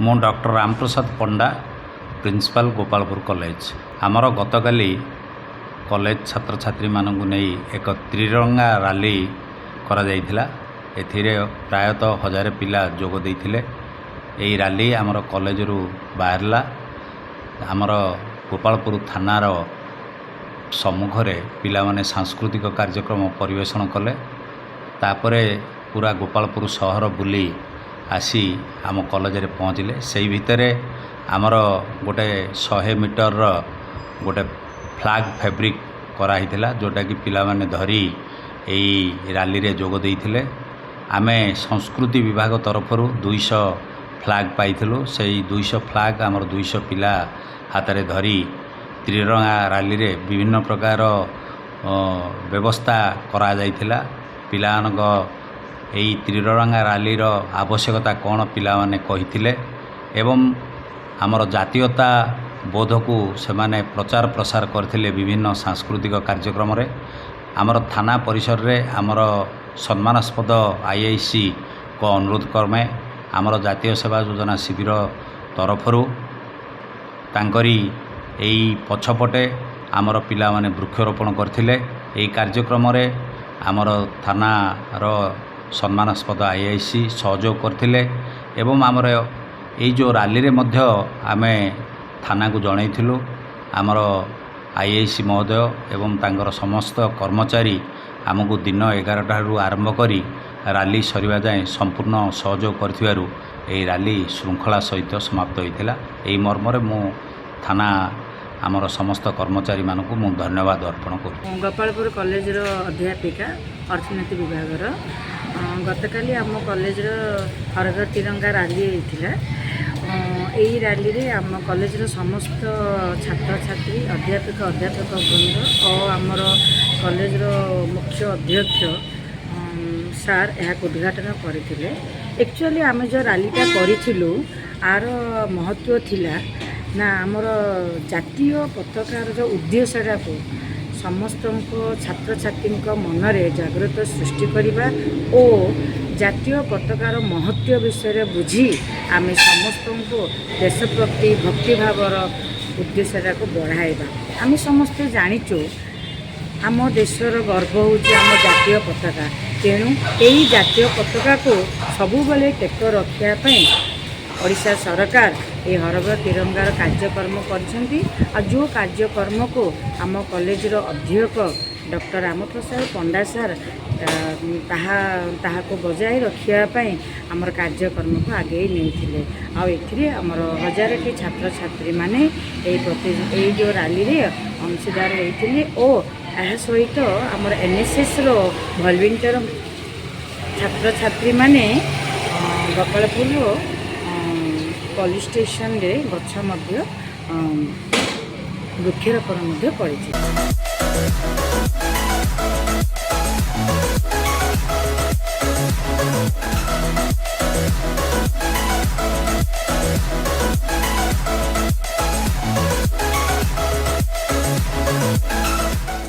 ମୁଁ doctor Ramprasad Panda, principal Gopalpur college. ଆମର ଗତକାଲି କଲେଜ ଛାତ୍ରଛାତ୍ରୀମାନଙ୍କୁ ନେଇ ଏକ ତ୍ରିରଙ୍ଗା ରାଲି କରାଯାଇଥିଲା। ଏଥିରେ ପ୍ରାୟତଃ 1000 ପିଲା ଯୋଗ ଦେଇଥିଲେ। ଏହି ରାଲି ଆମର କଲେଜରୁ ବାହାରିଲା। ଆମର ଗୋପାଳପୁର ଥାନାର ସମ୍ମୁଖରେ ପିଲାମାନେ ସାଂସ୍କୃତିକ କାର୍ଯ୍ୟକ୍ରମ ପରିବେଷଣ କଲେ। ତାପରେ ପୁରା ଗୋପାଳପୁର ସହର ବୁଲି ଆସି ଆମ କଲେଜରେ ପହଞ୍ଚିଲେ। ସେଇ ଭିତରେ ଆମର ଗୋଟେ 100 ମିଟରର ଗୋଟେ ଫ୍ଲାଗ୍ ଫେବ୍ରିକ୍ କରାହେଇଥିଲା, ଯେଉଁଟାକି ପିଲାମାନେ ଧରି ଏହି ରାଲିରେ ଯୋଗ ଦେଇଥିଲେ। ଆମେ ସଂସ୍କୃତି ବିଭାଗ ତରଫରୁ 200 ଫ୍ଲାଗ୍ ପାଇଥିଲୁ। ସେଇ 200 ଫ୍ଲାଗ୍ ଆମର 200 ପିଲା ହାତରେ ଧରି ତ୍ରିରଙ୍ଗା ରାଲିରେ ବିଭିନ୍ନ ପ୍ରକାର ବ୍ୟବସ୍ଥା କରାଯାଇଥିଲା। ପିଲାମାନଙ୍କ ଏହି ତ୍ରିରଙ୍ଗା ରାଲିର ଆବଶ୍ୟକତା କ'ଣ ପିଲାମାନେ କହିଥିଲେ ଏବଂ ଆମର ଜାତୀୟତା ବୋଧକୁ ସେମାନେ ପ୍ରଚାର ପ୍ରସାର କରିଥିଲେ ବିଭିନ୍ନ ସାଂସ୍କୃତିକ କାର୍ଯ୍ୟକ୍ରମରେ। ଆମର ଥାନା ପରିସରରେ ଆମର ସମ୍ମାନାସ୍ପଦ IICଙ୍କ ଅନୁରୋଧ କ୍ରମେ ଆମର ଜାତୀୟ ସେବା ଯୋଜନା ଶିବିର ତରଫରୁ ତାଙ୍କରି ଏହି ପଛପଟେ ଆମର ପିଲାମାନେ ବୃକ୍ଷରୋପଣ କରିଥିଲେ। ଏହି କାର୍ଯ୍ୟକ୍ରମରେ ଆମର ଥାନାର ସମ୍ମାନାସ୍ପଦ IIC ସହଯୋଗ କରିଥିଲେ ଏବଂ ଆମର ଏଇ ଯେଉଁ ରାଲିରେ ମଧ୍ୟ ଆମେ ଥାନାକୁ ଜଣାଇଥିଲୁ। ଆମର IIC ମହୋଦୟ ଏବଂ ତାଙ୍କର ସମସ୍ତ କର୍ମଚାରୀ ଆମକୁ ଦିନ 11ଟାରୁ ଆରମ୍ଭ କରି ରାଲି ସରିବା ଯାଏଁ ସମ୍ପୂର୍ଣ୍ଣ ସହଯୋଗ କରିଥିବାରୁ ଏହି ରାଲି ଶୃଙ୍ଖଳା ସହିତ ସମାପ୍ତ ହୋଇଥିଲା। ଏହି ମର୍ମରେ ମୁଁ ଥାନା ଆମର ସମସ୍ତ କର୍ମଚାରୀମାନଙ୍କୁ ମୁଁ ଧନ୍ୟବାଦ ଅର୍ପଣ କରୁଛି। ଗୋପାଳପୁର କଲେଜର ଅଧ୍ୟାପିକା ଅର୍ଥନୀତି ବିଭାଗର ଗତକାଲି ଆମ କଲେଜର ହରଘର ତିରଙ୍ଗା ରାଲି ହେଇଥିଲା। ଏହି ରାଲିରେ ଆମ କଲେଜର ସମସ୍ତ ଛାତ୍ରଛାତ୍ରୀ, ଅଧ୍ୟାପକ ବୃନ୍ଦ ଓ ଆମର କଲେଜର ମୁଖ୍ୟ ଅଧ୍ୟକ୍ଷ ସାର୍ ଏହାକୁ ଉଦ୍ଘାଟନ କରିଥିଲେ। ଆକ୍ଚୁଆଲି ଆମେ ଯେଉଁ ରାଲିଟା କରିଥିଲୁ, ଆର ମହତ୍ଵ ଥିଲା ନା ଆମର ଜାତୀୟ ପତାକାର ଯେଉଁ ଉଦ୍ଦେଶ୍ୟଟାକୁ ସମସ୍ତଙ୍କ ଛାତ୍ରଛାତ୍ରୀଙ୍କ ମନରେ ଜାଗୃତ ସୃଷ୍ଟି କରିବା ଓ ଜାତୀୟ ପତାକାର ମହତ୍ଵ ବିଷୟରେ ବୁଝି ଆମେ ସମସ୍ତଙ୍କୁ ଦେଶପ୍ରତି ଭକ୍ତିଭାବର ଉଦ୍ଦେଶ୍ୟଟାକୁ ବଢ଼ାଇବା। ଆମେ ସମସ୍ତେ ଜାଣିଛୁ ଆମ ଦେଶର ଗର୍ବ ହେଉଛି ଆମ ଜାତୀୟ ପତାକା। ତେଣୁ ଏହି ଜାତୀୟ ପତାକାକୁ ସବୁବେଳେ ଟେକ ରଖିବା ପାଇଁ ଓଡ଼ିଶା ସରକାର ଏ ହରଘର ତିରଙ୍ଗାର କାର୍ଯ୍ୟକ୍ରମ କରିଛନ୍ତି। ଆଉ ଯେଉଁ କାର୍ଯ୍ୟକ୍ରମକୁ ଆମ କଲେଜର ଅଧ୍ୟକ୍ଷ ଡକ୍ଟର ରାମପ୍ରସାଦ ପଣ୍ଡା ସାର୍ ତାହାକୁ ବଜାୟ ରଖିବା ପାଇଁ ଆମର କାର୍ଯ୍ୟକ୍ରମକୁ ଆଗେଇ ନେଇଥିଲେ। ଆଉ ଏଥିରେ ଆମର 1000ଟି ଛାତ୍ରଛାତ୍ରୀମାନେ ଏଇ ଯେଉଁ ରାଲିରେ ଅଂଶୀଦାର ହୋଇଥିଲେ ଓ ଏହା ସହିତ ଆମର NSSର ଭଲ୍ୟୁଣ୍ଟିୟର ଛାତ୍ରଛାତ୍ରୀମାନେ ଗୋପାଳପୁରର ପୋଲିସ ଷ୍ଟେସନରେ ଗଛ ମଧ୍ୟ ବୃକ୍ଷରୋପଣ ମଧ୍ୟ କରିଛି।